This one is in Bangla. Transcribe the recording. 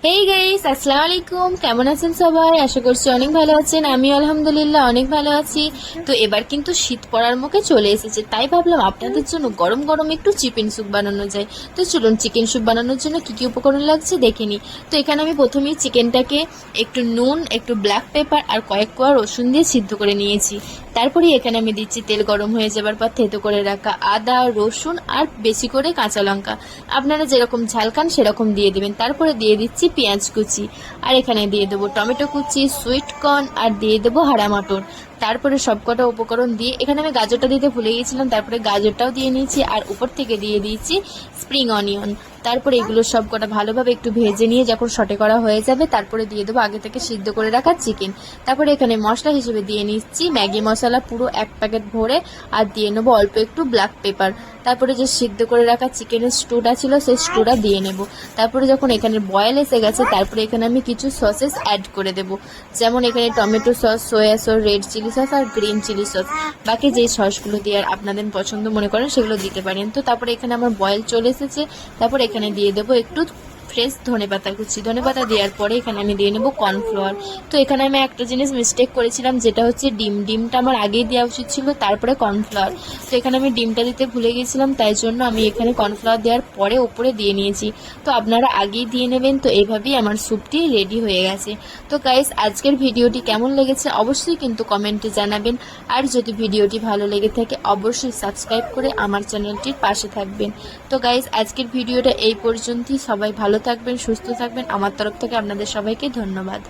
হেই গাইস, আসসালামু আলাইকুম। কেমন আছেন সবাই? আশা করছি অনেক ভালো আছেন। আমি আলহামদুলিল্লাহ অনেক ভালো আছি। তো এবার কিন্তু শীত পড়ার মুখে চলে এসেছে, তাই ভাবলাম আপনাদের জন্য গরম গরম একটু চিকেন স্যুপ বানানো যায়। তো চলুন চিকেন স্যুপ বানানোর জন্য কি কি উপকরণ লাগছে দেখে নিই। তো এখানে আমি প্রথমেই চিকেনটাকে একটু নুন, একটু ব্ল্যাক পেপার আর কয়েক কোয়া রসুন দিয়ে সিদ্ধ করে নিয়েছি। তারপরে এখানে আমি দিচ্ছি তেল গরম হয়ে যাবার পর থেতো করে রাখা আদা, রসুন আর বেশি করে কাঁচা লঙ্কা। আপনারা যেরকম ঝাল খান সেরকম দিয়ে দেবেন। তারপরে দিয়ে দিচ্ছি পেঁয়াজ কুচি, আর এখানে দিয়ে দেবো টমেটো কুচি, সুইট কর্ন আর দিয়ে দেবো হারা মটর। তারপরে সবকটা উপকরণ দিয়ে এখানে আমি গাজরটা দিতে ভুলে গিয়েছিলাম, তারপরে গাজরটাও দিয়ে নিয়েছি আর উপর থেকে দিয়ে দিয়েছি স্প্রিং অনিয়ন। তারপরে এগুলো সবকটা ভালোভাবে একটু ভেজে নিয়ে যখন সটে করা হয়ে যাবে তারপরে দিয়ে দেবো আগে থেকে সিদ্ধ করে রাখা চিকেন। তারপরে এখানে মশলা হিসেবে দিয়ে নিচ্ছি ম্যাগি মশলা পুরো 1 প্যাকেট ভরে, আর দিয়ে নেবো অল্প একটু ব্ল্যাক পেপার। তারপরে যে সিদ্ধ করে রাখা চিকেনের স্টুটা ছিল সেই স্টুটা দিয়ে নেব। তারপরে যখন এখানে বয়েল এসে গেছে তারপরে এখানে আমি কিছু সসেস অ্যাড করে দেব, যেমন এখানে tomato sauce, soya sauce, red chilli sauce আর গ্রিন চিলি সস। বাকি যেই সসগুলো দিয়ে আর আপনাদের পছন্দ মনে করেন সেগুলো দিতে পারেন। তো তারপরে এখানে আমার বয়েল চলে এসেছে। তারপরে এখানে দিয়ে দেবো একটু ফ্রেশ ধনেপাতা কুচি। ধনেপাতা দেওয়ার পরে এখানে আমি দিয়ে নেবো কর্নফ্লাওয়ার। তো এখানে আমি একটা জিনিস মিস্টেক করেছিলাম, যেটা হচ্ছে ডিমটা আমার আগেই দেওয়া উচিত ছিল, তারপরে কর্নফ্লাওয়ার। তো এখানে আমি ডিমটা দিতে ভুলে গেছিলাম, তাই জন্য আমি এখানে কর্নফ্লাওয়ার দেওয়ার পরে উপরে দিয়ে নিয়েছি। তো আপনারা আগেই দিয়ে নেবেন। তো এইভাবেই আমার স্যুপটি রেডি হয়ে গেছে। তো গাইস, আজকের ভিডিওটি কেমন লেগেছে অবশ্যই কিন্তু কমেন্টে জানাবেন। আর যদি ভিডিওটি ভালো লেগে থাকে অবশ্যই সাবস্ক্রাইব করে আমার চ্যানেলটির পাশে থাকবেন। তো গাইস, আজকের ভিডিওটা এই পর্যন্তই। সবাই ভালো থাকবেন, সুস্থ থাকবেন। আমার তরফ থেকে আপনাদের সবাইকে ধন্যবাদ।